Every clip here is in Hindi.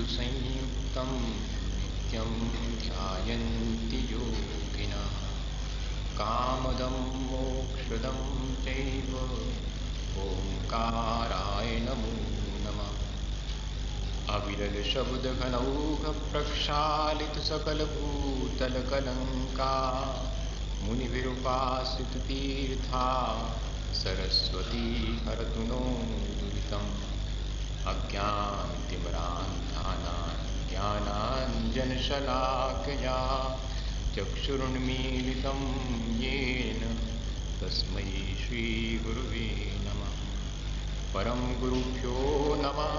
संयुक्तं नित्यं ध्यायन्ति योगिनः कामदं मोक्षदं चैव ओंकाराय नमो नमः। अविरल शब्द घनौघ प्रक्षालित सकल भूतल कलंका मुनि विरूपासित तीर्था सरस्वती हरतु नो दुरितम् अज्ञानतिमिरान्धानां ज्ञानाञ्जनशलाकया चक्षुरुन्मीलितं येन तस्मै श्रीगुरुवे नमः। परम गुरुभ्यो नमः।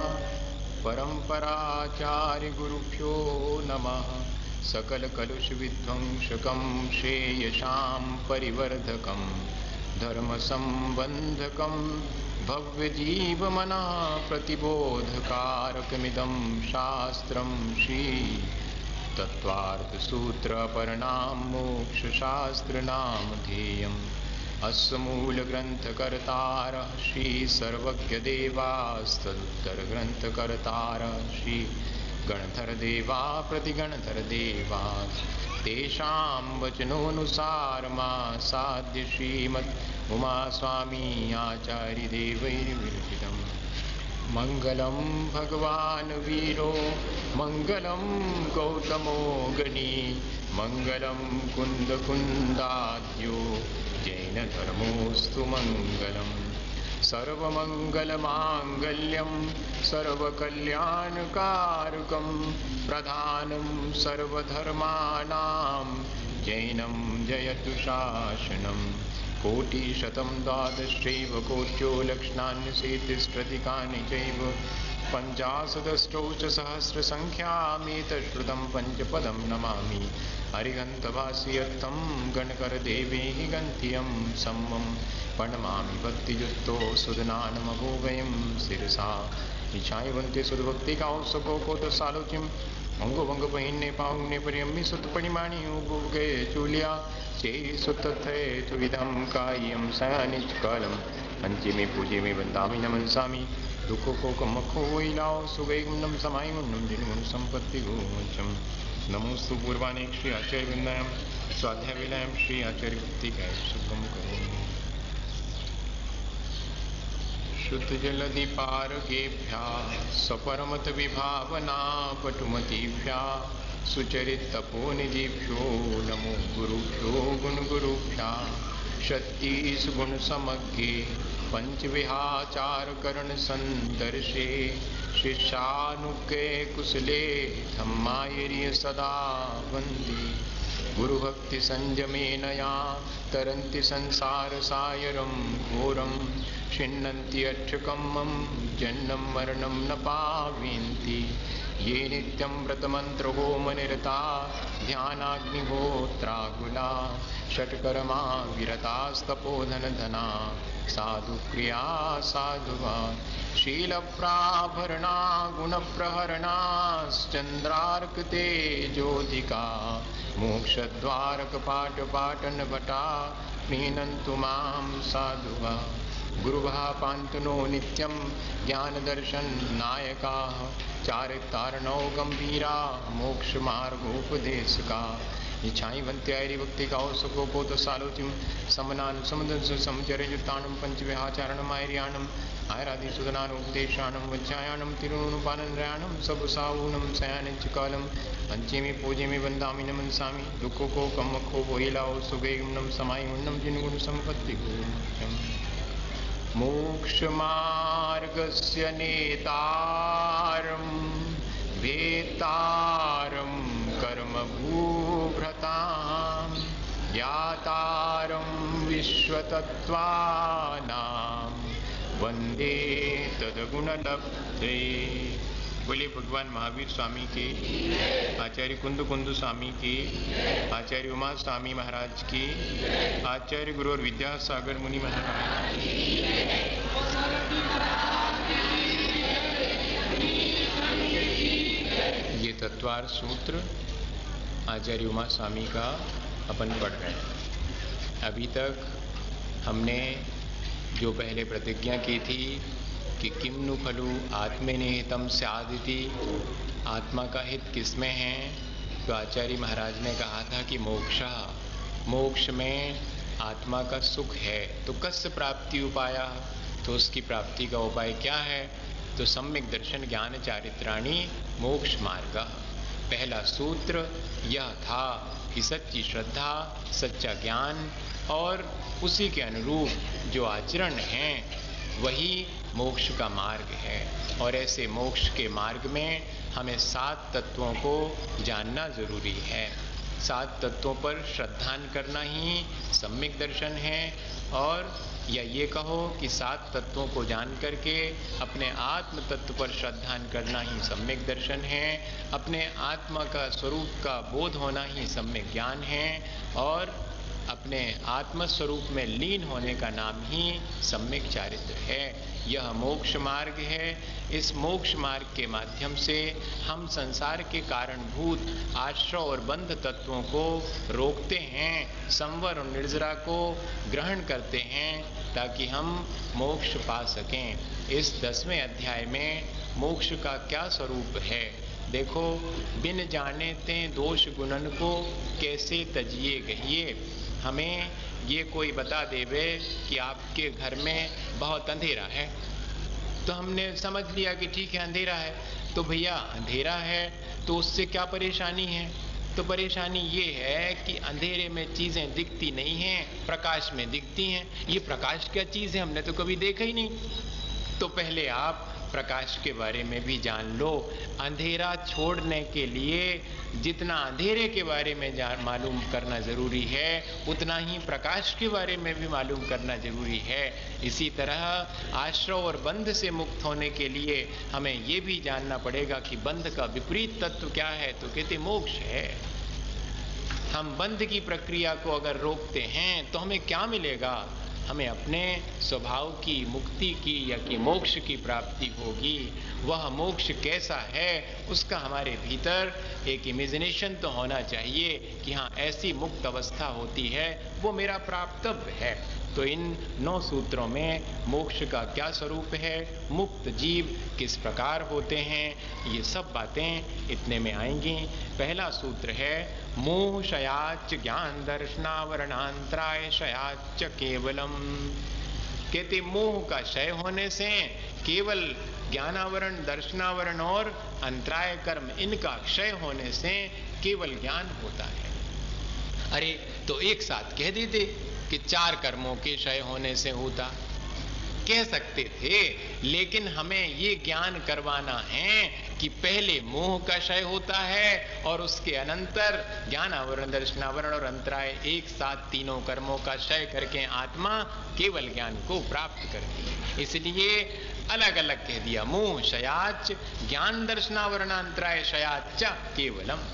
परम्पराचार्यगुरुभ्यो नमः। सकलकलुषविध्वंसकं श्रेयसां परिवर्धकं धर्मसंबन्धकं भव्यजीवमनः प्रतिबोधकारकमिदं शास्त्रं श्री तत्त्वार्थसूत्रपर्णां मोक्षशास्त्रनामधेयम् अस्य मूलग्रन्थकर्तारः श्री सर्वज्ञदेवास्तदुत्तरग्रन्थकर्तारः श्री गणधरदेवा प्रतिगणधरदेवा तेषां वचनोऽनुसारमासाद्य श्रीमद् उमास्वामी आचार्यदेवैर्विरचितम्। मंगलम भगवान वीरो मंगलम गौतमो गणी मंगलम कुंद कुंदाद्यो जैन धर्मोस्तु मंगलम। सर्वमंगलमांगल्यं सर्वकल्याणकारकं प्रधानं सर्वधर्माणां जैनं जयतु शासनम्। कोटिशतं द्वादशैव कोट्यो लक्षणान्यसेतिस्प्रतिकानि चैव पञ्चाशदष्टौ च सहस्रसङ्ख्यामेतच्छ्रुतं पञ्चपदं नमामि। हरिहन्तभाष्यर्थं गणकरदेवैः गन्त्यं सम्मं प्रणमामि भक्तियुक्तो सुधनानमगोवयं शिरसा इच्छायवन्ते सुधभक्तिकांसको कोटसालोचिं अंगो भंग पहिने पाहुने परियम्मि सुतपणिमाणि उबुगे चूलिया चे सुतथे तुविदं कायं सयानिचकालं पंचमे पूजे में वंदामि नमनसामि दुखो को कमखो वैलाओ सुगैगुण्डम समायुण्डम जिनगुण संपत्ति गोचम। नमोस्तु पूर्वाणे श्री आचार्य वृंदायम स्वाध्याय विलायम श्री आचार्य भक्तिकाय शुभम करो। शुद्ध जलधि पारगेभ्या सपरमत विभावना पटुमतीभ्या सुचरित तपोनिधिभ्यो नमो गुरुभ्यो गुण गुरुभ्या। छत्तीस गुण समग्रे पंचविहाचार करण संदर्शे शिष्यानुगे कुशले धम्मायर्य सदा वंदे। गुरुभक्ति संयमेन या तरन्ति संसार सायरं घोरं छिन्नन्ति अक्षकमं जन्मं मरणं न पावयन्ति। ये नित्यं व्रतमन्त्रहोमनिरता ध्यानाग्निहोत्राकुला षट्कर्मा विरतास्तपोधनधना साधुक्रिया साधुवा शीलप्राभरणा गुणप्रहरणाश्चन्द्रार्कतेजोधिका मोक्षद्वारकपाटपाटनभटा प्रीणन्तु मां साधुवा। गुरुभः पान्तुनो नित्यं ज्ञानदर्शननायकाः चारितारणौ गंभीरा मोक्षमार्गोपदेशका। इच्छाइवन्त्यायि भक्तिकाओसको कोतसालोचिं समनान् समचरयुक्तानं पंचविहाचारणमायर्याणं आयरादिसुदनानुपदेशानं वज्रायाणं तिरुनुपानन्द्रयाणं सबसावूनं शयानञ्चकालं पंचमी पूजेमि वन्दामि नमनसामि। दुःखो को कमखो वोहिलाओ सुगैगुण्डं समायुण्डं जिनगुण संपत्ति गोचम्। मोक्षमार्गस्य नेतारं भेतारं कर्मभूभृतां यातारं विश्वतत्त्वानां वन्दे तद्गुणलब्धे। बोले भगवान महावीर स्वामी के, आचार्य कुंद स्वामी के, आचार्य उमा स्वामी महाराज के, आचार्य गुरु और विद्यासागर मुनि महाराज। ये तत्वार्थ सूत्र आचार्य उमा स्वामी का अपन पढ़ रहे हैं। अभी तक हमने जो पहले प्रतिज्ञा की थी कि किम नु खलु आत्मनिहितम स्यादिति आत्मा का हित किसमें है? तो आचार्य महाराज ने कहा था कि मोक्ष में आत्मा का सुख है। तो कस्य प्राप्ति उपाया, तो उसकी प्राप्ति का उपाय क्या है? तो सम्यक दर्शन ज्ञान चारित्राणि मोक्ष मार्ग। पहला सूत्र यह था कि सच्ची श्रद्धा, सच्चा ज्ञान और उसी के अनुरूप जो आचरण है वही मोक्ष का मार्ग है। और ऐसे मोक्ष के मार्ग में हमें 7 तत्वों को जानना जरूरी है। 7 तत्वों पर श्रद्धान करना ही सम्यक दर्शन है। और या ये कहो कि 7 तत्वों को जान करके अपने आत्म तत्व पर श्रद्धान करना ही सम्यक दर्शन है। अपने आत्मा का स्वरूप का बोध होना ही सम्यक ज्ञान है। और अपने आत्म स्वरूप में लीन होने का नाम ही सम्यक चारित्र है। यह मोक्ष मार्ग है। इस मोक्ष मार्ग के माध्यम से हम संसार के कारणभूत आश्रय और बंध तत्वों को रोकते हैं, संवर और निर्जरा को ग्रहण करते हैं ताकि हम मोक्ष पा सकें। इस 10वें अध्याय में मोक्ष का क्या स्वरूप है देखो। बिन जाने ते दोष गुणन को कैसे तजिए गहिए। हमें ये कोई बता देवे कि आपके घर में बहुत अंधेरा है, तो हमने समझ लिया कि ठीक है अंधेरा है। तो भैया अंधेरा है तो उससे क्या परेशानी है? तो परेशानी ये है कि अंधेरे में चीजें दिखती नहीं हैं, प्रकाश में दिखती हैं। ये प्रकाश क्या चीज है, हमने तो कभी देखा ही नहीं। तो पहले आप प्रकाश के बारे में भी जान लो। अंधेरा छोड़ने के लिए जितना अंधेरे के बारे में मालूम करना जरूरी है, उतना ही प्रकाश के बारे में भी मालूम करना जरूरी है। इसी तरह आश्रय और बंध से मुक्त होने के लिए हमें ये भी जानना पड़ेगा कि बंध का विपरीत तत्व क्या है। तो कहते मोक्ष है। हम बंध की प्रक्रिया को अगर रोकते हैं तो हमें क्या मिलेगा? हमें अपने स्वभाव की मुक्ति की या कि मोक्ष की प्राप्ति होगी। वह मोक्ष कैसा है उसका हमारे भीतर एक इमेजिनेशन तो होना चाहिए कि हाँ ऐसी मुक्त अवस्था होती है, वो मेरा प्राप्तव्य है। तो इन 9 सूत्रों में मोक्ष का क्या स्वरूप है, मुक्त जीव किस प्रकार होते हैं, ये सब बातें इतने में आएंगी। पहला सूत्र है मोह शयाच ज्ञान दर्शनावरणांतराय शयाच केवलम। कहते मोह का क्षय होने से केवल ज्ञानावरण, दर्शनावरण और अंतराय कर्म इनका क्षय होने से केवल ज्ञान होता है। अरे तो एक साथ कह देते कि 4 कर्मों के क्षय होने से होता, कह सकते थे। लेकिन हमें ये ज्ञान करवाना है कि पहले मोह का क्षय होता है और उसके अनंतर ज्ञानावरण, दर्शनावरण और अंतराय एक साथ तीनों कर्मों का क्षय करके आत्मा केवल ज्ञान को प्राप्त करती है। इसलिए अलग अलग कह दिया, मोह क्षयाच ज्ञान दर्शनावरण अंतराय क्षयाच केवलम।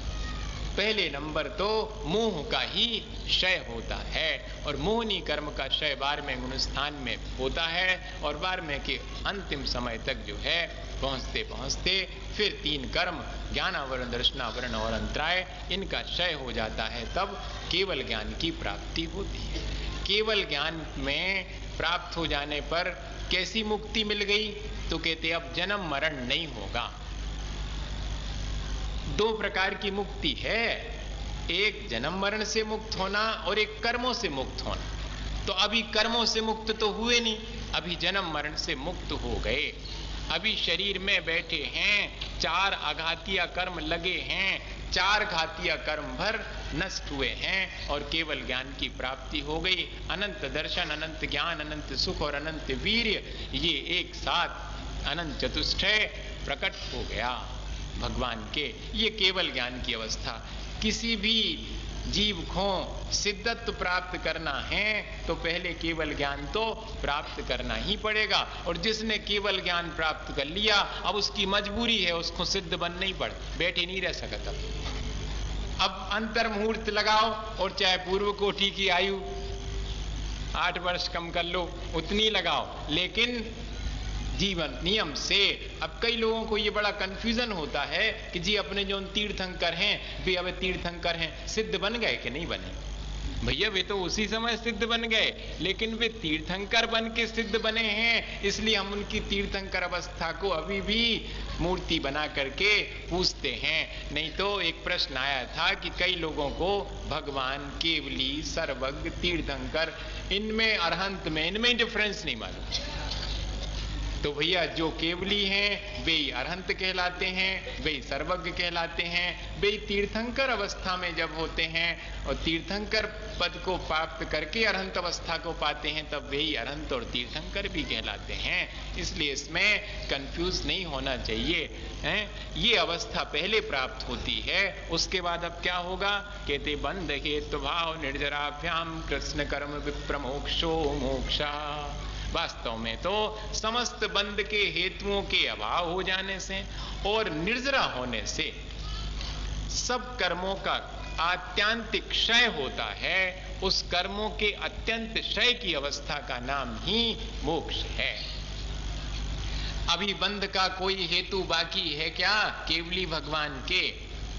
पहले नंबर तो मोह का ही क्षय होता है और मोहनी कर्म का क्षय 12वें गुणस्थान में होता है और 12वें के अंतिम समय तक जो है पहुंचते पहुंचते फिर 3 कर्म ज्ञानावरण, दर्शनावरण और अंतराय इनका क्षय हो जाता है। तब केवल ज्ञान की प्राप्ति होती है। केवल ज्ञान में प्राप्त हो जाने पर कैसी मुक्ति मिल गई? तो कहते अब जन्म मरण नहीं होगा। 2 प्रकार की मुक्ति है, एक जन्म मरण से मुक्त होना और एक कर्मों से मुक्त होना। तो अभी कर्मों से मुक्त तो हुए नहीं, अभी जन्म मरण से मुक्त हो गए। अभी शरीर में बैठे हैं, 4 आघातीय कर्म लगे हैं, 4 घातीय कर्म भर नष्ट हुए हैं और केवल ज्ञान की प्राप्ति हो गई। अनंत दर्शन, अनंत ज्ञान, अनंत सुख और अनंत वीर्य, ये एक साथ अनंत चतुष्टय प्रकट हो गया भगवान के। ये केवल ज्ञान की अवस्था। किसी भी जीव को सिद्धत्व प्राप्त करना है तो पहले केवल ज्ञान तो प्राप्त करना ही पड़ेगा। और जिसने केवल ज्ञान प्राप्त कर लिया अब उसकी मजबूरी है, उसको सिद्ध बनना ही पड़, बैठे नहीं रह सकता। अब अंतर मुहूर्त लगाओ और चाहे पूर्व कोटि की आयु 8 वर्ष कम कर लो, उतनी लगाओ, लेकिन जीवन नियम से। अब कई लोगों को ये बड़ा कंफ्यूजन होता है कि जी अपने जो तीर्थंकर हैं वे अब तीर्थंकर हैं, सिद्ध बन गए कि नहीं बने? भैया वे तो उसी समय सिद्ध बन गए, लेकिन वे तीर्थंकर बन के सिद्ध बने हैं, इसलिए हम उनकी तीर्थंकर अवस्था को अभी भी मूर्ति बना करके पूछते हैं। नहीं तो एक प्रश्न आया था कि कई लोगों को भगवान, केवली, सर्वज्ञ, तीर्थंकर, इनमें अरहंत में, इनमें डिफरेंस नहीं मालूम। तो भैया जो केवली हैं वे ही अरहंत कहलाते हैं, वे ही सर्वज्ञ कहलाते हैं। वे तीर्थंकर अवस्था में जब होते हैं और तीर्थंकर पद को प्राप्त करके अरहंत अवस्था को पाते हैं, तब वे ही अरहंत और तीर्थंकर भी कहलाते हैं। इसलिए इसमें कंफ्यूज नहीं होना चाहिए हैं। ये अवस्था पहले प्राप्त होती है, उसके बाद अब क्या होगा? कहते बंध हेतु भाव निर्जराभ्याम कृष्ण कर्म विप्रमोक्षो मोक्षा। वास्तव में तो समस्त बंध के हेतुओं के अभाव हो जाने से और निर्जरा होने से सब कर्मों का आत्यांतिक क्षय होता है। उस कर्मों के अत्यंत क्षय की अवस्था का नाम ही मोक्ष है। अभी बंध का कोई हेतु बाकी है क्या केवली भगवान के?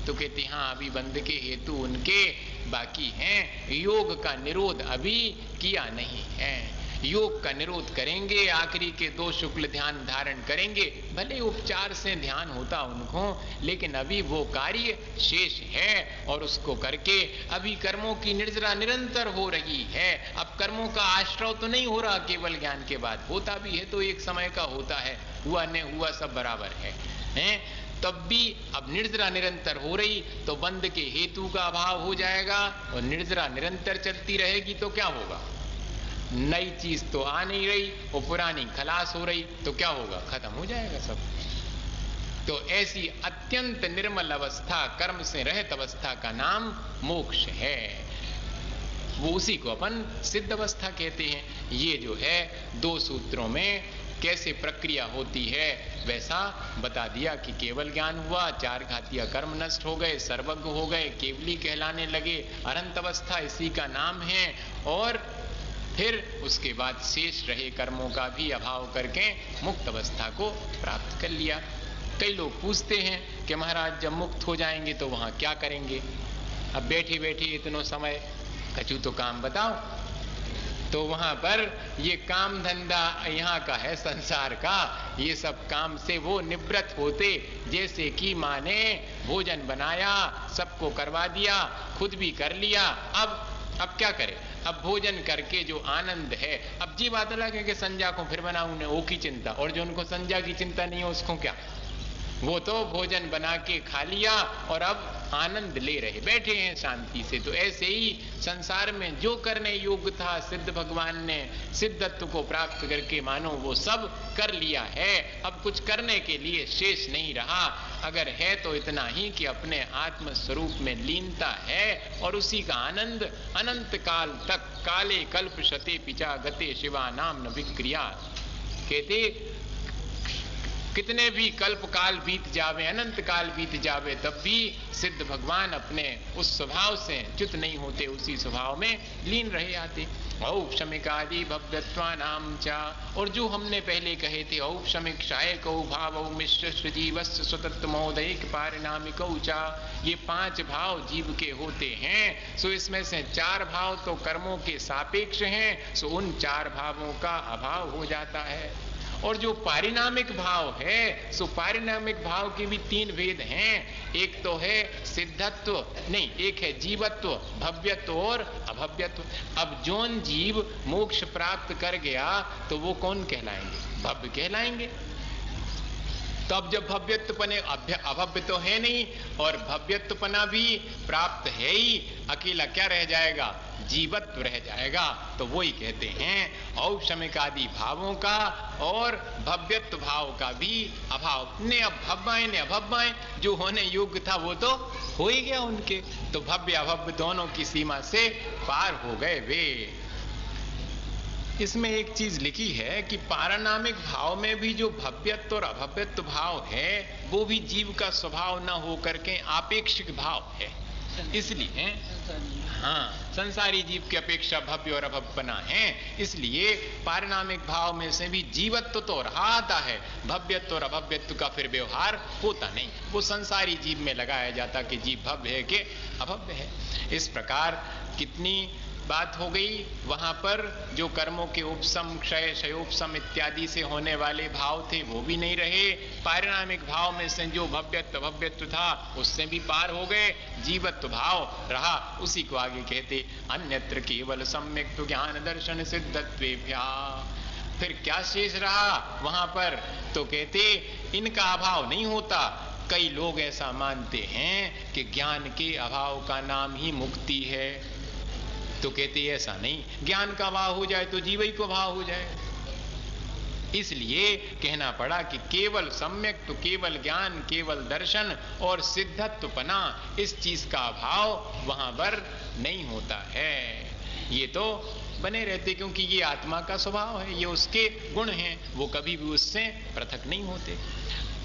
तो कहते हाँ, अभी बंध के हेतु उनके बाकी हैं। योग का निरोध अभी किया नहीं है। योग का निरोध करेंगे, आखिरी के 2 शुक्ल ध्यान धारण करेंगे, भले उपचार से ध्यान होता उनको, लेकिन अभी वो कार्य शेष है और उसको करके अभी कर्मों की निर्जरा निरंतर हो रही है। अब कर्मों का आश्रय तो नहीं हो रहा केवल ज्ञान के बाद, होता भी है तो एक समय का होता है, हुआ न हुआ सब बराबर है। तब भी अब निर्जरा निरंतर हो रही तो बंध के हेतु का अभाव हो जाएगा, और निर्जरा निरंतर चलती रहेगी तो क्या होगा? नई चीज तो आ नहीं रही और पुरानी खलास हो रही, तो क्या होगा? खत्म हो जाएगा सब। तो ऐसी अत्यंत निर्मल अवस्था, कर्म से रहित अवस्था का नाम मोक्ष है। वो उसी को अपन सिद्ध अवस्था कहते हैं। ये जो है 2 सूत्रों में कैसे प्रक्रिया होती है वैसा बता दिया कि केवल ज्ञान हुआ, 4 घातीय कर्म नष्ट हो गए, सर्वज्ञ हो गए, केवली कहलाने लगे, अनंत अवस्था इसी का नाम है। और फिर उसके बाद शेष रहे कर्मों का भी अभाव करके मुक्त अवस्था को प्राप्त कर लिया। कई लोग पूछते हैं कि महाराज जब मुक्त हो जाएंगे तो वहां क्या करेंगे? अब बैठे बैठे इतनो समय कछु तो काम बताओ। तो वहां पर ये काम धंधा यहाँ का है संसार का, ये सब काम से वो निवृत्त होते। जैसे कि माँ ने भोजन बनाया, सबको करवा दिया, खुद भी कर लिया, अब क्या करे? अब भोजन करके जो आनंद है, अब जी बात अलग है कि संजा को फिर बनाऊं ने वो की चिंता, और जो उनको संजा की चिंता नहीं है उसको क्या? वो तो भोजन बना के खा लिया और अब आनंद ले रहे, बैठे हैं शांति से। तो ऐसे ही संसार में जो करने योग्य था सिद्ध भगवान ने सिद्धत्व को प्राप्त करके मानो वो सब कर लिया है। अब कुछ करने के लिए शेष नहीं रहा। अगर है तो इतना ही कि अपने आत्म स्वरूप में लीनता है और उसी का आनंद अनंत काल तक। काले कल्प शते पिचा गते शिवा नाम न विक्रिया। कहते कितने भी कल्प काल बीत जावे, अनंत काल बीत जावे, तब भी सिद्ध भगवान अपने उस स्वभाव से च्युत नहीं होते, उसी स्वभाव में लीन रहे आते। औपशमिकादि भव्यत्वानाम चा, और जो हमने पहले कहे थे औपशमिक शायकौ भावौ मिश्र जीवस्य स्वतंत्र महोदयिक पारिणामिकौ चा, ये 5 भाव जीव के होते हैं। सो इसमें से 4 भाव तो कर्मों के सापेक्ष हैं, सो उन 4 भावों का अभाव हो जाता है। और जो पारिणामिक भाव है, सो पारिणामिक भाव के भी 3 भेद हैं। एक तो है सिद्धत्व, नहीं, एक है जीवत्व, भव्यत्व और अभव्यत्व। अब जौन जीव मोक्ष प्राप्त कर गया तो वो कौन कहलाएंगे? भव्य कहलाएंगे। तो अब जब भव्यत्वपने अभव्य तो है नहीं और भव्यत्वपना भी प्राप्त है ही, अकेला क्या रह जाएगा? जीवत्व रह जाएगा। तो वही कहते हैं औपशमिकादि भावों का और भव्यत्व भाव का भी अभाव। ने अब भव्याएं ने अभव्याएं, जो होने योग्य था वो तो हो ही गया उनके, तो भव्य अभव्य दोनों की सीमा से पार हो गए वे। इसमें एक चीज लिखी है कि पारिणामिक भाव में भी जो भव्यत्व और अभव्यत्व भाव है वो भी जीव का स्वभाव न होकर के आपेक्षिक भाव है। इसलिए हाँ, संसारी जीव की अपेक्षा भव्य और अभव्यपना है। इसलिए पारिणामिक भाव में से भी जीवत्व तो रहता है, भव्यत्व और अभव्यत्व का फिर व्यवहार होता नहीं। वो संसारी जीव में लगाया जाता कि जीव भव्य है कि अभव्य है। इस प्रकार कितनी बात हो गई। वहां पर जो कर्मों के उपशम, क्षय, क्षयोपशम इत्यादि से होने वाले भाव थे वो भी नहीं रहे। पारिणामिक भाव में से जो भव्यत्व था उससे भी पार हो गए। जीवत्व भाव रहा, उसी को आगे कहते अन्यत्र केवल सम्यक तो ज्ञान दर्शन सिद्धत्वेभ्या। फिर क्या शेष रहा वहां पर? तो कहते इनका अभाव नहीं होता। कई लोग ऐसा मानते हैं कि ज्ञान के अभाव का नाम ही मुक्ति है। तो कहते ऐसा नहीं, ज्ञान का अभाव हो जाए तो जीव ही को भाव हो जाए। इसलिए कहना पड़ा कि केवल सम्यक तो केवल ज्ञान, केवल दर्शन और सिद्धत्वपना, इस चीज का अभाव वहां पर नहीं होता है। ये तो बने रहते क्योंकि ये आत्मा का स्वभाव है, ये उसके गुण हैं, वो कभी भी उससे पृथक नहीं होते।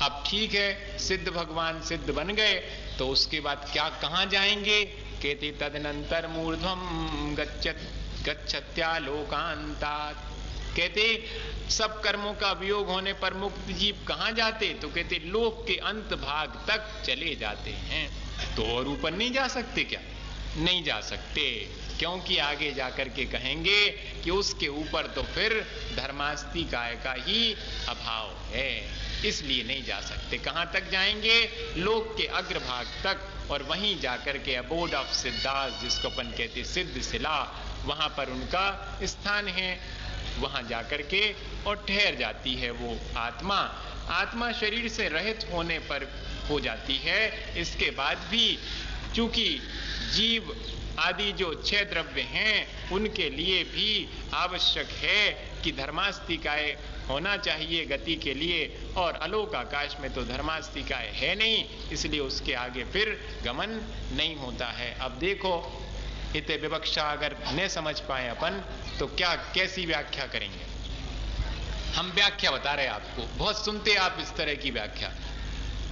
अब ठीक है, सिद्ध भगवान सिद्ध बन गए तो उसके बाद क्या, कहां जाएंगे? कहते तदनंतर मूर्ध्वम गच्छत्या लोकांतात। कहते सब कर्मों का वियोग होने पर मुक्त जीव कहां जाते? तो कहते लोक के अंत भाग तक चले जाते हैं। तो और ऊपर नहीं जा सकते क्या? नहीं जा सकते, क्योंकि आगे जाकर के कहेंगे कि उसके ऊपर तो फिर धर्मास्तिकाय का ही अभाव है, इसलिए नहीं जा सकते। कहां तक जाएंगे? लोक के अग्रभाग तक, और वहीं जाकर के अबोर्ड ऑफ सिद्धास, जिसको अपन कहते सिद्ध शिला, वहां पर उनका स्थान है। वहां जाकर के और ठहर जाती है वो आत्मा। आत्मा शरीर से रहित होने पर हो जाती है। इसके बाद भी चूंकि जीव आदि जो 6 द्रव्य हैं उनके लिए भी आवश्यक है कि धर्मास्तिकाय होना चाहिए गति के लिए, और अलोक आकाश में तो धर्मास्तिकाय है नहीं, इसलिए उसके आगे फिर गमन नहीं होता है। अब देखो, इतने विवक्षा अगर न समझ पाए अपन तो क्या, कैसी व्याख्या करेंगे? हम व्याख्या बता रहे आपको, बहुत सुनते आप इस तरह की व्याख्या।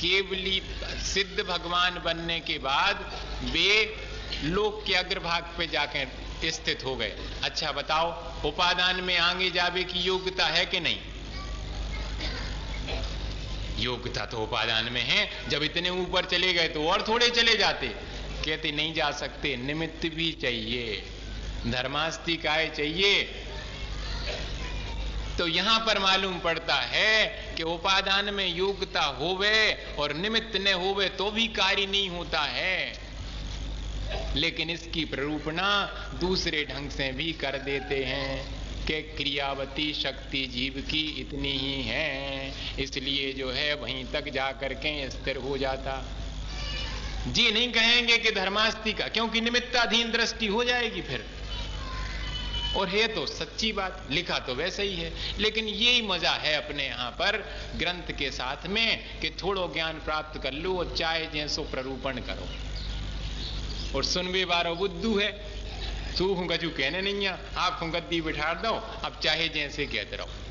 केवली सिद्ध भगवान बनने के बाद वे लोक के अग्रभाग पे जाकर स्थित हो गए। अच्छा बताओ, उपादान में आगे जावे की योग्यता है कि नहीं? योग्यता तो उपादान में है। जब इतने ऊपर चले गए तो और थोड़े चले जाते। कहते नहीं जा सकते, निमित्त भी चाहिए, धर्मास्तिकाय चाहिए। तो यहां पर मालूम पड़ता है कि उपादान में योग्यता होवे और निमित्त न होवे तो भी कार्य नहीं होता है। लेकिन इसकी प्ररूपणा दूसरे ढंग से भी कर देते हैं कि क्रियावती शक्ति जीव की इतनी ही है, इसलिए जो है वहीं तक जाकर के स्थिर हो जाता। जी नहीं कहेंगे कि धर्मास्तिका, क्योंकि निमित्ताधीन दृष्टि हो जाएगी फिर। और है तो सच्ची बात, लिखा तो वैसे ही है। लेकिन यही मजा है अपने यहां पर ग्रंथ के साथ में कि थोड़ो ज्ञान प्राप्त कर लो और चाहे जैसो प्ररूपण करो। और सुनवे बारो बुद्धू है, सूख गजू कहने नहीं है, आप गद्दी बिठा दो, अब चाहे जैसे कहते रहो।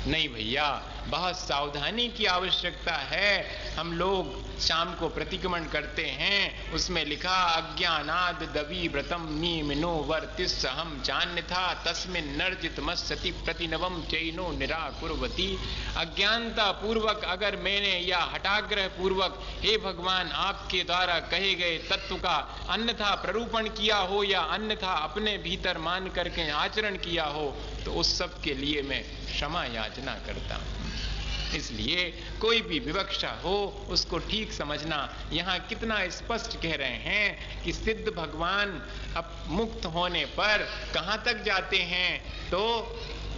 नहीं भैया, बहुत सावधानी की आवश्यकता है। हम लोग शाम को प्रतिक्रमण करते हैं, उसमें लिखा अज्ञानाद दवी व्रतम नीमिनो वर्तिस हम चान्यथा तस्मिन नर्जित मस्सति प्रतिनवम चैनो निराकुर्वती। अज्ञानता पूर्वक अगर मैंने या हठाग्रह पूर्वक हे भगवान आपके द्वारा कहे गए तत्व का अन्यथा प्ररूपण किया हो या अन्यथा अपने भीतर मान करके आचरण किया हो, तो उस सब के लिए मैं क्षमा याचना करता हूं। इसलिए कोई भी विवक्षा हो उसको ठीक समझना। यहाँ कितना स्पष्ट कह रहे हैं कि सिद्ध भगवान अब मुक्त होने पर कहाँ तक जाते हैं? तो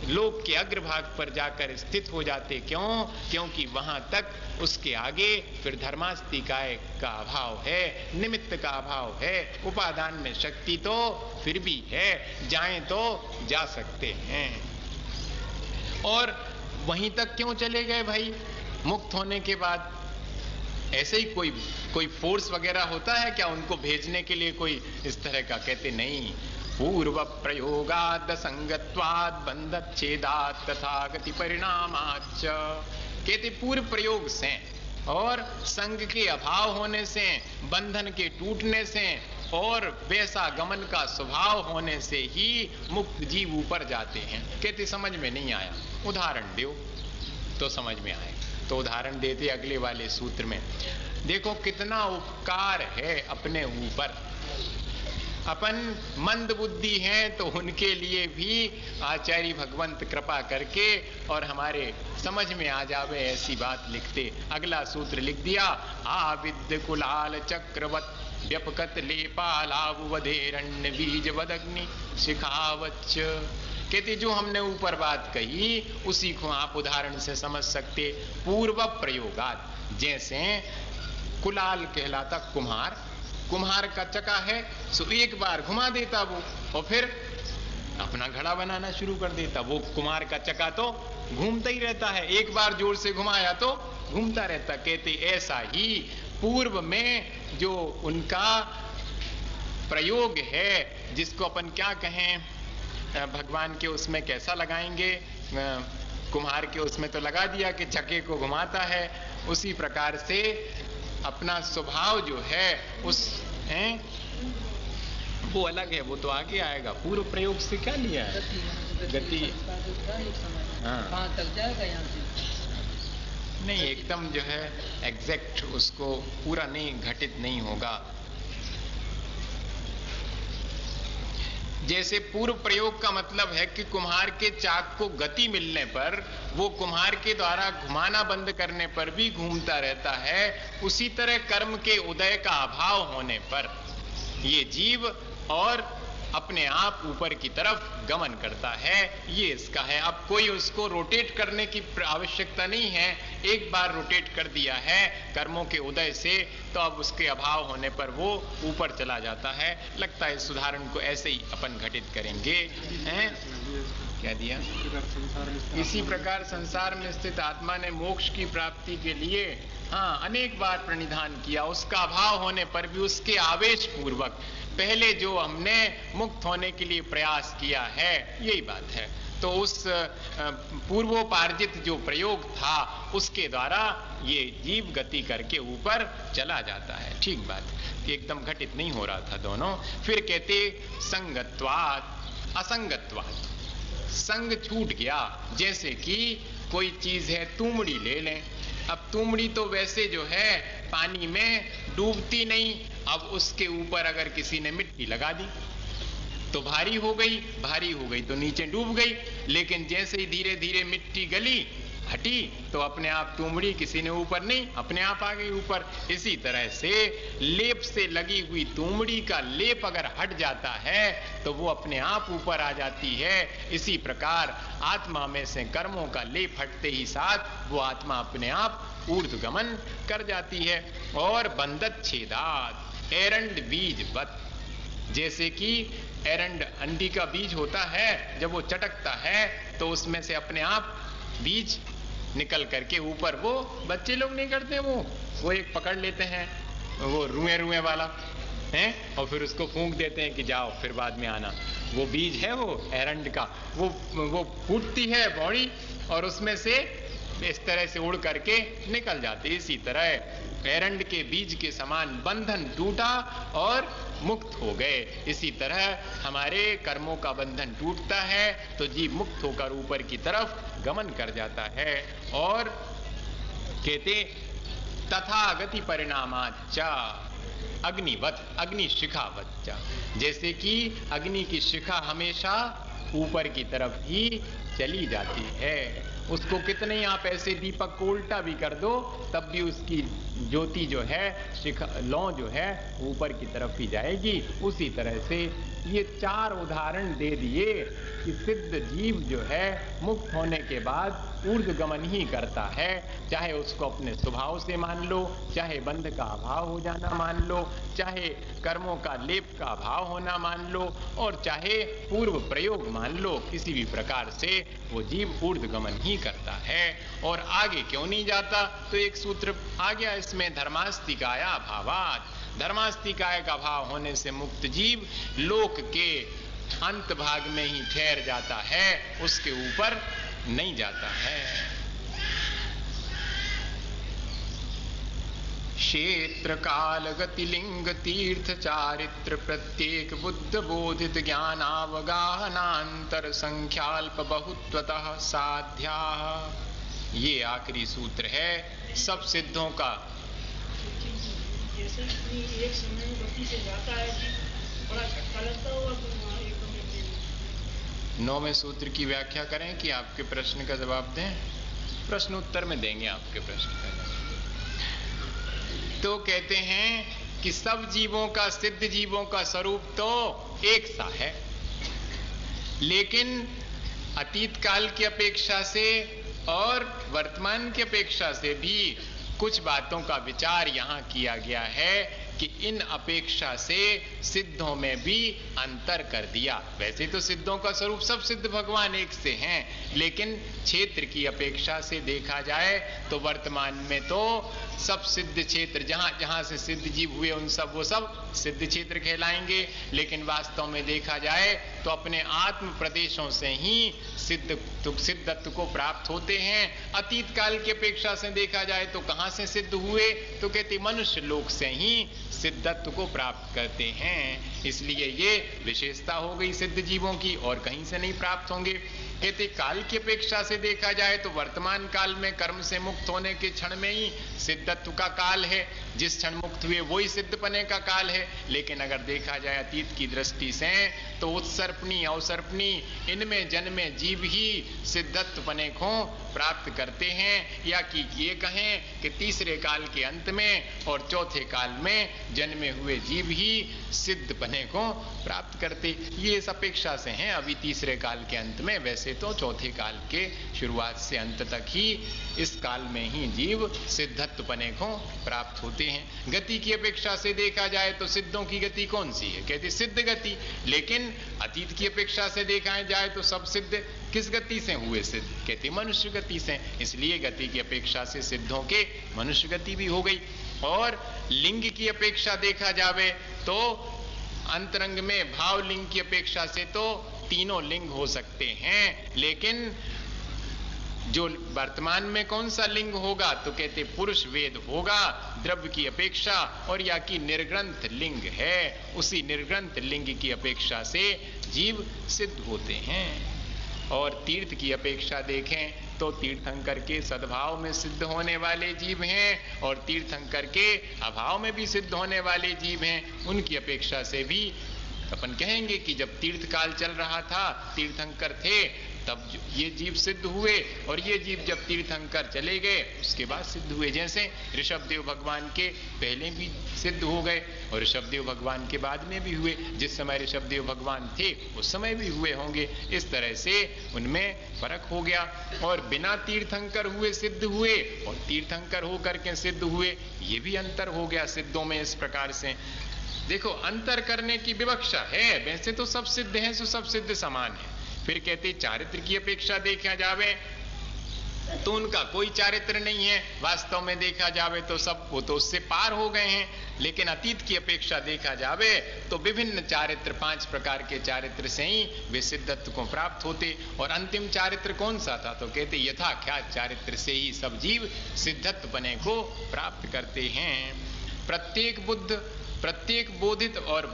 लोक के अग्रभाग पर जाकर स्थित हो जाते। क्यों? क्योंकि वहां तक उसके आगे फिर धर्मास्तिकाय का अभाव है, निमित्त का अभाव है, उपादान में शक्ति तो फिर भी है, जाएं तो जा सकते हैं। और वहीं तक क्यों चले गए भाई मुक्त होने के बाद? ऐसे ही कोई फोर्स वगैरह होता है क्या उनको भेजने के लिए कोई इस तरह का? कहते नहीं, पूर्व प्रयोगाद संगत्वाद बंधच्छेदात तथा गति परिणामाच्च। कहते पूर्व प्रयोग से और संग के अभाव होने से, बंधन के टूटने से और वैसा गमन का स्वभाव होने से ही मुक्त जीव ऊपर जाते हैं। कहते समझ में नहीं आया, उदाहरण दो तो समझ में आए। तो उदाहरण देते अगले वाले सूत्र में। देखो कितना उपकार है अपने ऊपर। अपन मंद बुद्धि हैं तो उनके लिए भी आचार्य भगवंत कृपा करके और हमारे समझ में आ जावे ऐसी बात लिखते। अगला सूत्र लिख दिया, आविद्य कुलाल चक्रवत व्यपकत लेपालावधेरण्य बीज वदग्नि शिखावच्च। कहते जो हमने ऊपर बात कही उसी को आप उदाहरण से समझ सकते। पूर्व प्रयोगात, जैसे कुलाल कहलाता कुम्हार, कुम्हार का चका है सो एक बार घुमा देता वो और फिर अपना घड़ा बनाना शुरू कर देता। वो कुम्हार का चका तो घूमता ही रहता है, एक बार जोर से घुमाया तो घूमता रहता। कहते ऐसा ही पूर्व में जो उनका प्रयोग है, जिसको अपन क्या कहें, भगवान के उसमें कैसा लगाएंगे, कुम्हार के उसमें तो लगा दिया कि चक्के को घुमाता है, उसी प्रकार से अपना स्वभाव जो है उस वो अलग है, वो तो आगे आएगा। पूर्व प्रयोग से क्या लिया है, गति हाँ तक जाएगा यहाँ से नहीं, एकदम जो है एग्जैक्ट उसको पूरा नहीं, घटित नहीं होगा। जैसे पूर्व प्रयोग का मतलब है कि कुम्हार के चाक को गति मिलने पर, वो कुम्हार के द्वारा घुमाना बंद करने पर भी घूमता रहता है। उसी तरह कर्म के उदय का अभाव होने पर ये जीव और अपने आप ऊपर की तरफ गमन करता है, ये इसका है। अब कोई उसको रोटेट करने की आवश्यकता नहीं है, एक बार रोटेट कर दिया है कर्मों के उदय से, तो अब उसके अभाव होने पर वो ऊपर चला जाता है। लगता है इस उदाहरण को ऐसे ही अपन घटित करेंगे, हैं? क्या दिया? इसी प्रकार संसार में स्थित आत्मा ने मोक्ष की प्राप्ति के लिए हाँ अनेक बार प्रणिधान किया, उसका अभाव होने पर भी उसके आवेश पूर्वक पहले जो हमने मुक्त होने के लिए प्रयास किया है, यही बात है। तो उस पूर्वोपार्जित जो प्रयोग था उसके द्वारा ये जीव गति करके ऊपर चला जाता है। ठीक बात, एकदम घटित नहीं हो रहा था दोनों। फिर कहते संगत्वात् असंगत्वात्, संग छूट गया। जैसे कि कोई चीज है, तुमड़ी ले लें। अब तुमड़ी तो वैसे जो है पानी में डूबती नहीं, अब उसके ऊपर अगर किसी ने मिट्टी लगा दी तो भारी हो गई तो नीचे डूब गई। लेकिन जैसे ही धीरे धीरे मिट्टी गली हटी तो अपने आप तुमड़ी किसी ने ऊपर नहीं, अपने आप आ गई ऊपर। इसी तरह से लेप से लगी हुई तुमड़ी का लेप अगर हट जाता है तो वो अपने आप ऊपर आ जाती है। इसी प्रकार आत्मा में से कर्मों का लेप हटते ही साथ वो आत्मा अपने आप ऊर्ध्वगमन कर जाती है। और बंधत छेदात एरंड बीज वत, जैसे कि एरंड अंडी का बीज होता है, जब वो चटकता है तो उसमें से अपने आप बीज निकल करके ऊपर, वो बच्चे लोग नहीं करते, वो एक पकड़ लेते हैं वो रुए वाला हैं और फिर उसको फूंक देते हैं कि जाओ फिर बाद में आना। वो बीज है वो एरंड का, वो फूटती है बॉडी और उसमें से इस तरह से उड़ करके निकल जाते। इसी तरह एरंड के बीज के समान बंधन टूटा और मुक्त हो गए। इसी तरह हमारे कर्मों का बंधन टूटता है तो जीव मुक्त होकर ऊपर की तरफ गमन कर जाता है। और कहते तथा गति परिणामाच्चा अग्निवत, अग्नि शिखावच्चा, जैसे कि अग्नि की शिखा हमेशा ऊपर की तरफ ही चली जाती है। उसको कितने ही आप ऐसे दीपक को उल्टा भी कर दो तब भी उसकी ज्योति जो है, शिखा लौ जो है ऊपर की तरफ ही जाएगी। उसी तरह से ये चार उदाहरण दे दिए कि सिद्ध जीव जो है मुक्त होने के बाद ऊर्ध्वगमन ही करता है, चाहे उसको अपने स्वभाव से मान लो, चाहे बंध का अभाव हो जाना मान लो, चाहे कर्मों का लेप का अभाव होना मान लो, और चाहे पूर्व प्रयोग मान लो, किसी भी प्रकार से वो जीव ऊर्ध्वगमन ही करता है। और आगे क्यों नहीं जाता, तो एक सूत्र आ गया इसमें, धर्मास्तिकाया भावात्, धर्मास्तिकाय का भाव होने से मुक्त जीव लोक के अंत भाग में ही ठहर जाता है, उसके ऊपर नहीं जाता है। क्षेत्र काल गति लिंग तीर्थ चारित्र प्रत्येक बुद्ध बोधित ज्ञानावगाहनांतर संख्याल्प बहुत्वतः साध्या। ये आखिरी सूत्र है सब सिद्धों का। जैसे एक समय गति से जाता है 9वें सूत्र की व्याख्या करें कि आपके प्रश्न का जवाब दें? प्रश्न उत्तर में देंगे आपके प्रश्न का जवाब। तो कहते हैं कि सब जीवों का, सिद्ध जीवों का स्वरूप तो एक सा है, लेकिन अतीत काल की अपेक्षा से और वर्तमान की अपेक्षा से भी कुछ बातों का विचार यहां किया गया है कि इन अपेक्षा से सिद्धों में भी अंतर कर दिया। वैसे तो सिद्धों का स्वरूप सब सिद्ध भगवान एक से हैं, लेकिन क्षेत्र की अपेक्षा से देखा जाए तो वर्तमान में तो सब सिद्ध क्षेत्र, जहां जहां से सिद्ध जीव हुए उन सब वो सब सिद्ध क्षेत्र कहलाएंगे, लेकिन वास्तव में देखा जाए तो अपने आत्म प्रदेशों से ही सिद्धत्व को प्राप्त होते हैं। अतीत काल की अपेक्षा से देखा जाए तो कहां से सिद्ध हुए? तो कहते मनुष्य लोक से ही सिद्धत्व को प्राप्त करते हैं। इसलिए ये विशेषता हो गई सिद्ध जीवों की, और कहीं से नहीं प्राप्त होंगे। कहते काल की अपेक्षा से देखा जाए तो वर्तमान काल में कर्म से मुक्त होने के क्षण में ही सिद्धत्व का काल है, जिस क्षण मुक्त हुए वही सिद्ध पने का काल है। लेकिन अगर देखा जाए अतीत की दृष्टि से तो उत्सर्पणी अवसर्पणी इनमें जन्मे जीव ही सिद्धत्व पने को प्राप्त करते हैं, या कि ये कहें कि तीसरे काल के अंत में और चौथे काल में जन्मे हुए जीव ही सिद्ध पने को प्राप्त करते। ये इस अपेक्षा से हैं अभी तीसरे काल के अंत में, वैसे तो चौथे काल के शुरुआत से अंत तक ही इस काल में ही जीव सिद्धत्व पने को प्राप्त होते हैं। गति की अपेक्षा से देखा जाए तो सिद्धों की गति कौन सी है? कहते सिद्ध गति। लेकिन अतीत की अपेक्षा से देखा जाए तो सब सिद्ध किस गति से हुए सिद्ध? कहते मनुष्य गति से। इसलिए गति की अपेक्षा से सिद्धों के मनुष्य गति भी हो गई। और लिंग की अपेक्षा देखा जावे तो अंतरंग में भाव लिंग की अपेक्षा से तो तीनों लिंग हो सकते हैं, लेकिन जो वर्तमान में कौन सा लिंग होगा? तो कहते पुरुष वेद होगा द्रव्य की अपेक्षा, और या कि निर्ग्रंथ लिंग है, उसी निर्ग्रंथ लिंग की अपेक्षा से जीव सिद्ध होते हैं। और तीर्थ की अपेक्षा देखें तो तीर्थंकर के सद्भाव में सिद्ध होने वाले जीव हैं, और तीर्थंकर के अभाव में भी सिद्ध होने वाले जीव हैं। उनकी अपेक्षा से भी अपन कहेंगे कि जब तीर्थ काल चल रहा था, तीर्थंकर थे, तब ये जीव सिद्ध हुए, और ये जीव जब तीर्थंकर चले गए उसके बाद सिद्ध हुए। जैसे ऋषभदेव भगवान के पहले भी सिद्ध हो गए और ऋषभदेव भगवान के बाद में भी हुए। जिस समय ऋषभदेव भगवान थे उस समय भी हुए होंगे। इस तरह से उनमें फर्क हो गया। और बिना तीर्थंकर हुए सिद्ध हुए और तीर्थंकर होकर के सिद्ध हुए, ये भी अंतर हो गया सिद्धों में। इस प्रकार से देखो अंतर करने की विवक्षा है। वैसे तो सब सिद्ध हैं, सो सब सिद्ध समान है। फिर कहते चारित्र की अपेक्षा देखा जावे तो उनका कोई चारित्र नहीं है। वास्तव में देखा जावे तो सब वो तो उससे पार हो गए हैं। लेकिन अतीत की अपेक्षा देखा जावे तो विभिन्न चारित्र, 5 प्रकार के चारित्र से ही वे सिद्धत्व को प्राप्त होते। और अंतिम चारित्र कौन सा था? तो कहते यथाख्यात चारित्र से ही सब जीव सिद्धत्व बने को प्राप्त करते हैं। प्रत्येक बोधित और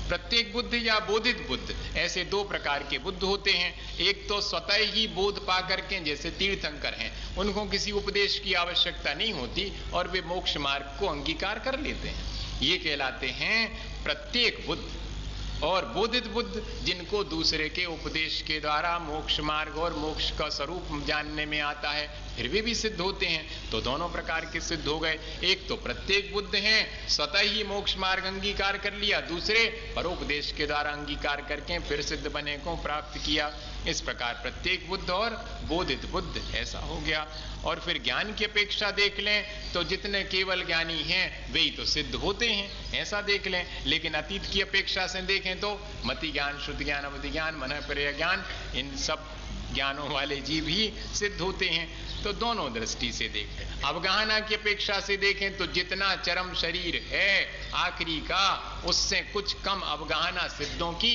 प्रत्येक बुद्ध या बोधित बुद्ध, ऐसे 2 प्रकार के बुद्ध होते हैं। एक तो स्वतः ही बोध पा करके, जैसे तीर्थंकर हैं, उनको किसी उपदेश की आवश्यकता नहीं होती और वे मोक्ष मार्ग को अंगीकार कर लेते हैं। ये कहलाते हैं प्रत्येक बुद्ध। और बोधित बुद्ध, जिनको दूसरे के उपदेश के द्वारा मोक्ष मार्ग और मोक्ष का स्वरूप जानने में आता है, फिर भी सिद्ध होते हैं। तो दोनों प्रकार के सिद्ध हो गए। एक तो प्रत्येक बुद्ध हैं, स्वतः ही मोक्ष मार्ग अंगीकार कर लिया, दूसरे परोपदेश के द्वारा अंगीकार करके फिर सिद्ध बने को प्राप्त किया। इस प्रकार प्रत्येक बुद्ध और बोधित बुद्ध ऐसा हो गया। और फिर ज्ञान की अपेक्षा देख लें तो जितने केवल ज्ञानी हैं वे ही तो सिद्ध होते हैं, ऐसा देख लें। लेकिन अतीत की अपेक्षा से देखें तो मति ज्ञान, श्रुति ज्ञान, अवधि ज्ञान, मन पर्याय ज्ञान, इन सब ज्ञानों वाले जीव ही सिद्ध होते हैं। तो दोनों दृष्टि से देखें। अवगाहना की अपेक्षा से देखें तो जितना चरम शरीर है आखिरी का, उससे कुछ कम अवगाहना सिद्धों की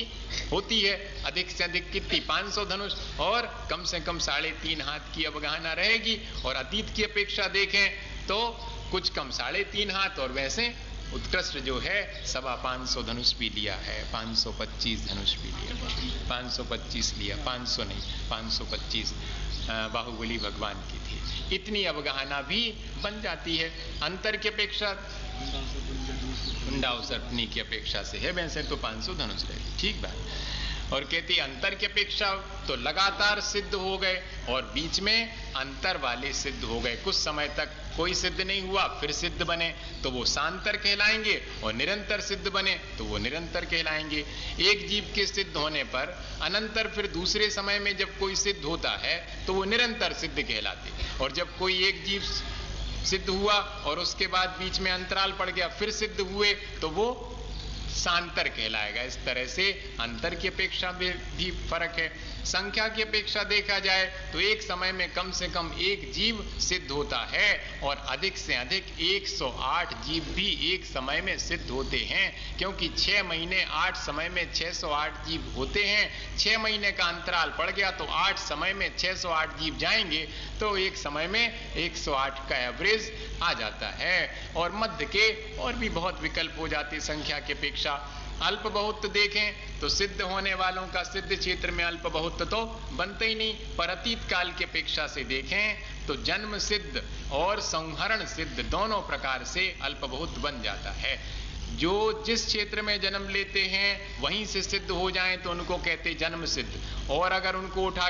होती है। अधिक से अधिक कितनी? 500 धनुष, और कम से कम 3.5 हाथ की अवगाहना रहेगी। और अतीत की अपेक्षा देखें तो कुछ कम 3.5 हाथ, और वैसे उत्कृष्ट जो है 525 धनुष भी लिया है, 525 धनुष भी लिया, 525 लिया, 500 नहीं 525 बाहुबली भगवान की थी। इतनी अवगाहना भी बन जाती है। अंतर की अपेक्षा डाव सर्पनी की अपेक्षा से है, वैसे तो 500 धनुष रहे, ठीक बात। और कहती अंतर की अपेक्षा तो लगातार सिद्ध हो गए और बीच में अंतर वाले सिद्ध हो गए। कुछ समय तक कोई सिद्ध नहीं हुआ, फिर सिद्ध बने तो वो सांतर कहलाएंगे, और निरंतर सिद्ध बने तो वो निरंतर कहलाएंगे। एक जीव के सिद्ध होने पर अनंतर फिर दूसरे समय में जब कोई सिद्ध होता है तो वो निरंतर सिद्ध कहलाते, और जब कोई एक जीव सिद्ध हुआ और उसके बाद बीच में अंतराल पड़ गया फिर सिद्ध हुए तो वो सांतर कहलाएगा। इस तरह से अंतर की अपेक्षा में भी फर्क है। संख्या की अपेक्षा देखा जाए तो एक समय में कम से कम एक जीव सिद्ध होता है, और अधिक से अधिक 108 जीव भी एक समय में सिद्ध होते हैं, क्योंकि 6 महीने 8 समय में 608 जीव होते हैं। 6 महीने का अंतराल पड़ गया तो 8 समय में 608 जीव जाएंगे, तो एक समय में 108 का एवरेज आ जाता है। और मध्य के और भी बहुत विकल्प हो जाते संख्या की अपेक्षा। अल्प बहुत देखें तो सिद्ध होने वालों का सिद्ध क्षेत्र में अल्प बहुत तो बनता ही नहीं, पर अतीत काल की अपेक्षा से देखें तो जन्म सिद्ध और संहरण सिद्ध दोनों प्रकार से अल्प बहुत बन जाता है। जो जिस क्षेत्र में जन्म लेते हैं वहीं से सिद्ध हो जाएं तो उनको कहते जन्म सिद्ध, और अगर उनको उठा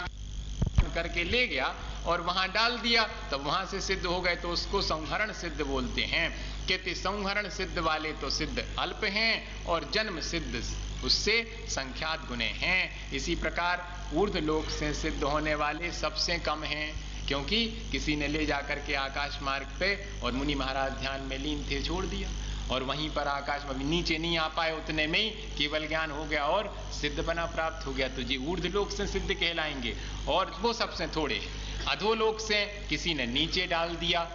करके ले गया और वहां डाल दिया तब वहां से सिद्ध हो गए तो उसको संहरण सिद्ध बोलते हैं। कहते संहरण सिद्ध वाले तो सिद्ध अल्प हैं और जन्म सिद्ध उससे संख्यात गुने हैं। इसी प्रकार ऊर्ध्व लोक से सिद्ध होने वाले सबसे कम हैं, क्योंकि किसी ने ले जाकर के आकाश मार्ग पे और मुनि महाराज ध्यान में लीन थे छोड़ दिया, और वहीं पर आकाश में नीचे नहीं आ पाए, उतने में ही केवल ज्ञान हो गया और सिद्ध बना प्राप्त हो गया, तो जी ऊर्ध्व लोक से सिद्ध कहलाएंगे। और वो सबसे थोड़े अधोलोक से किसी ने नीचे डाल दिया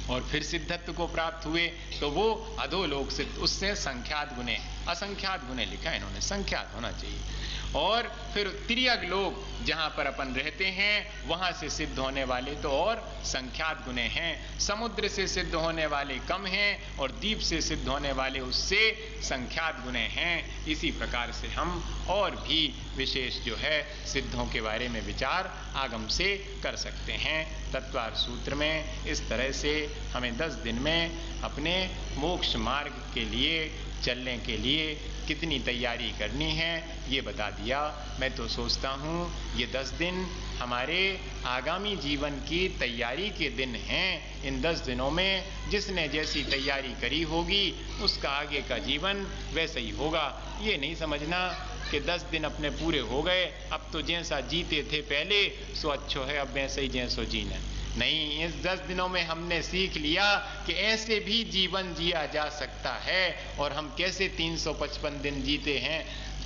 और फिर सिद्धत्व को प्राप्त हुए तो वो अधोलोक से उससे संख्यात गुने, असंख्यात गुने लिखा है इन्होंने, संख्यात होना चाहिए। और फिर तिर्यक लोक जहां पर अपन रहते हैं वहां से सिद्ध होने वाले तो और संख्यात गुने हैं। समुद्र से सिद्ध होने वाले कम हैं और द्वीप से सिद्ध होने वाले उससे संख्यात गुने हैं। इसी प्रकार से हम और भी विशेष जो है सिद्धों के बारे में विचार आगम से कर सकते हैं। तत्वार सूत्र में इस तरह से हमें 10 दिन में अपने मोक्ष मार्ग के लिए चलने के लिए कितनी तैयारी करनी है ये बता दिया। मैं तो सोचता हूँ ये 10 दिन हमारे आगामी जीवन की तैयारी के दिन हैं। इन 10 दिनों में जिसने जैसी तैयारी करी होगी उसका आगे का जीवन वैसे ही होगा। ये नहीं समझना कि 10 दिन अपने पूरे हो गए, अब तो जैसा जीते थे पहले सो अच्छो है, अब वैसे ही जैसो जीना। नहीं, इस 10 दिनों में हमने सीख लिया कि ऐसे भी जीवन जिया जा सकता है, और हम कैसे 355 दिन जीते हैं।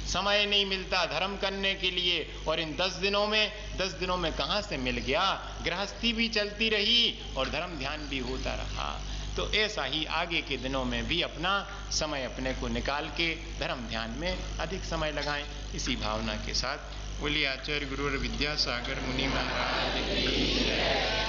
समय नहीं मिलता धर्म करने के लिए, और इन 10 दिनों में कहाँ से मिल गया। गृहस्थी भी चलती रही और धर्म ध्यान भी होता रहा। तो ऐसा ही आगे के दिनों में भी अपना समय अपने को निकाल के धर्म ध्यान में अधिक समय लगाएं। इसी भावना के साथ बोलिए आचार्य गुरु विद्यासागर मुनि महाराज की।